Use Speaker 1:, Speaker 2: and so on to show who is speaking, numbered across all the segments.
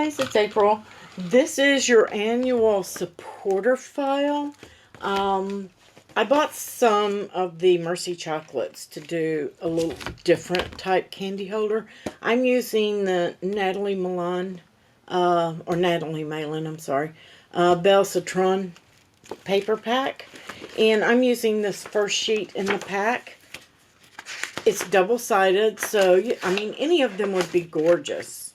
Speaker 1: guys, it's April. This is your annual supporter file. I bought some of the Merci chocolates to do a little different type candy holder. I'm using the Natalie Malin, I'm sorry, Belle Citron paper pack. And I'm using this first sheet in the pack. It's double-sided, so, I mean, any of them would be gorgeous.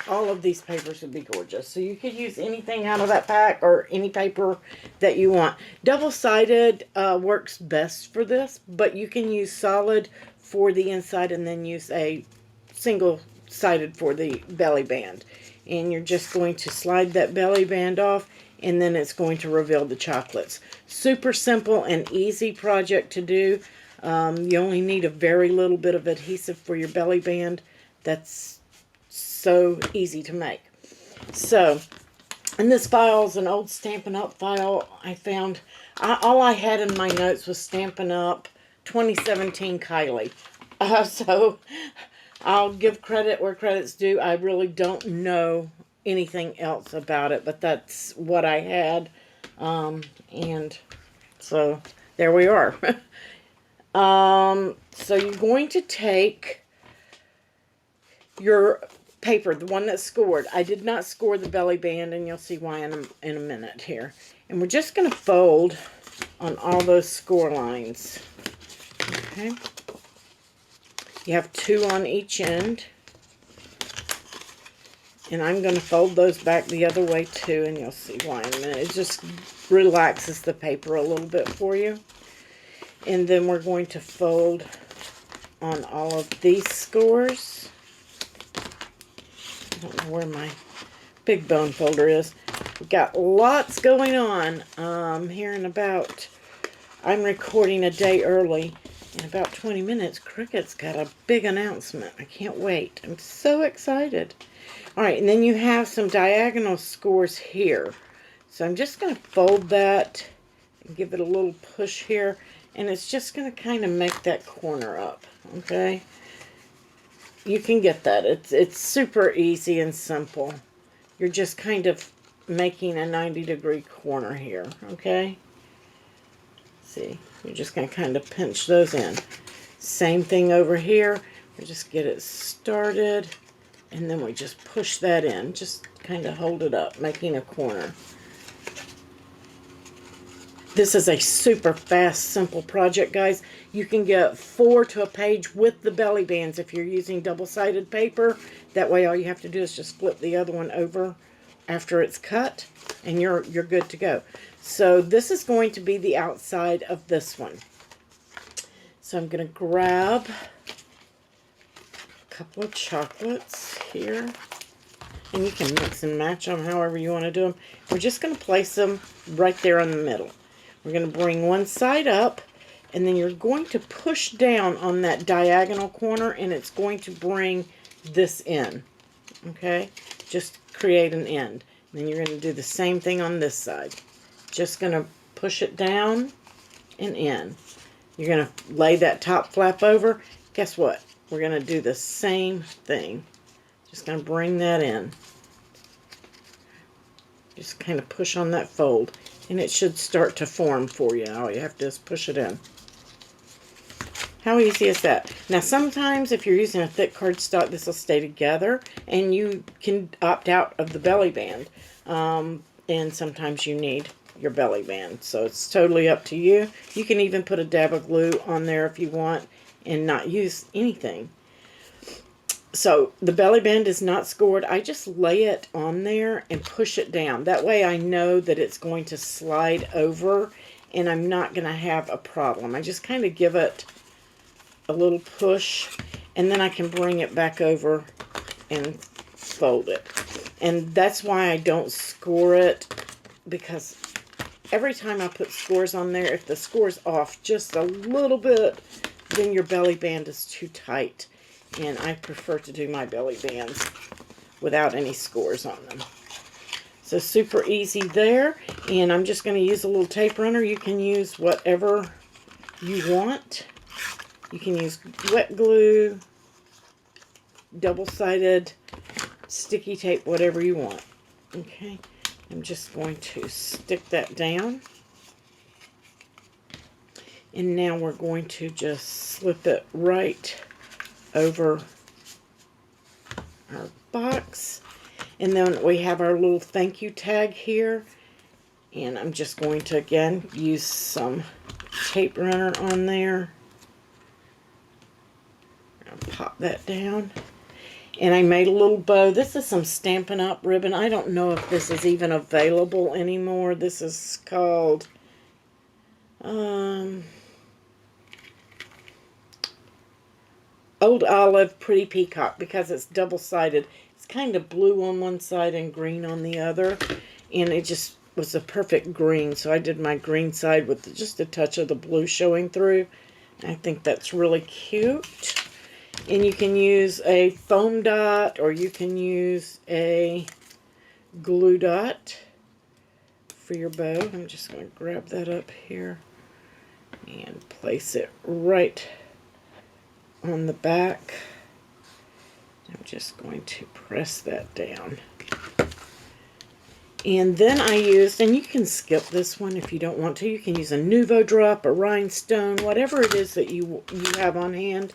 Speaker 1: All of these papers would be gorgeous. So you could use anything out of that pack or any paper that you want. Double-sided works best for this, but you can use solid for the inside and then use a single-sided for the belly band. And you're just going to slide that belly band off, and then it's going to reveal the chocolates. Super simple and easy project to do. You only need a very little bit of adhesive for your belly band. That's so easy to make. So, and this file is an old Stampin' Up file I found. All I had in my notes was Stampin' Up 2017 Kylie. So, I'll give credit where credit's due. I really don't know anything else about it, but that's what I had. And so, there we are. So you're going to take your paper, the one that's scored. I did not score the belly band, and you'll see why in a minute here. And we're just going to fold on all those score lines. Okay. You have 2 on each end. And I'm going to fold those back the other way too, and you'll see why in a minute. It just relaxes the paper a little bit for you. And then we're going to fold on all of these scores. I don't know where my big bone folder is. We've got lots going on here in about, I'm recording a day early. In about 20 minutes, Cricut's got a big announcement. I can't wait. I'm so excited. All right, and then you have some diagonal scores here. So I'm just going to fold that and give it a little push here. And it's just going to kind of make that corner up, okay? You can get that. It's super easy and simple. You're just kind of making a 90-degree corner here, okay? See, you're just going to kind of pinch those in. Same thing over here. We just get it started, and then we just push that in. Just kind of hold it up, making a corner. This is a super fast, simple project, guys. You can get 4 to a page with the belly bands if you're using double-sided paper. That way, all you have to do is just flip the other one over after it's cut, and you're good to go. So this is going to be the outside of this one. So I'm going to grab a couple of chocolates here. And you can mix and match them however you want to do them. We're just going to place them right there in the middle. We're going to bring one side up, and then you're going to push down on that diagonal corner, and it's going to bring this in. Okay? Just create an end. And then you're going to do the same thing on this side. Just going to push it down and in. You're going to lay that top flap over. Guess what? We're going to do the same thing. Just going to bring that in. Just kind of push on that fold. And it should start to form for you. All you have to do is push it in. How easy is that? Now, sometimes if you're using a thick cardstock, this will stay together. And you can opt out of the belly band. And sometimes you need your belly band. So it's totally up to you. You can even put a dab of glue on there if you want and not use anything. So the belly band is not scored. I just lay it on there and push it down. That way I know that it's going to slide over and I'm not going to have a problem. I just kind of give it a little push, and then I can bring it back over and fold it. And that's why I don't score it, because every time I put scores on there, if the score's off just a little bit, then your belly band is too tight. And I prefer to do my belly bands without any scores on them. So super easy there. And I'm just going to use a little tape runner. You can use whatever you want. You can use wet glue, double-sided, sticky tape, whatever you want. Okay, I'm just going to stick that down. And now we're going to just slip it right over our box. And then we have our little thank you tag here. And I'm just going to, again, use some tape runner on there. I'll pop that down. And I made a little bow. This is some Stampin' Up! Ribbon. I don't know if this is even available anymore. This is called Old Olive Pretty Peacock, because it's double-sided. It's kind of blue on one side and green on the other. And it just was a perfect green. So I did my green side with just a touch of the blue showing through. I think that's really cute. And you can use a foam dot, or you can use a glue dot for your bow. I'm just going to grab that up here and place it right on the back. I'm just going to press that down. And then I used, and you can skip this one if you don't want to, you can use a Nuvo drop, a rhinestone, whatever it is that you have on hand.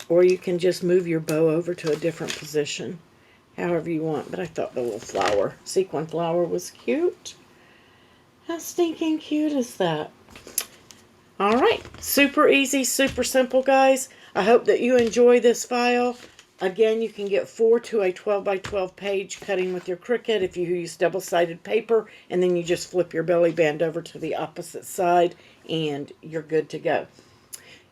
Speaker 1: Or you can just move your bow over to a different position, however you want. But I thought the little flower, sequin flower, was cute. How stinking cute is that? Alright, super easy, super simple, guys. I hope that you enjoy this file. Again, you can get 4 to a 12 by 12 page cutting with your Cricut if you use double-sided paper, and then you just flip your belly band over to the opposite side, and you're good to go.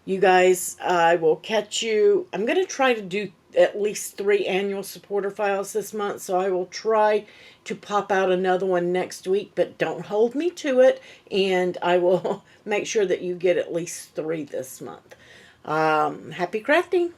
Speaker 1: You guys, I will catch you. I'm going to try to do at least 3 annual supporter files this month, so I will try to pop out another one next week, but don't hold me to it, and I will make sure that you get at least 3 this month. Happy crafting!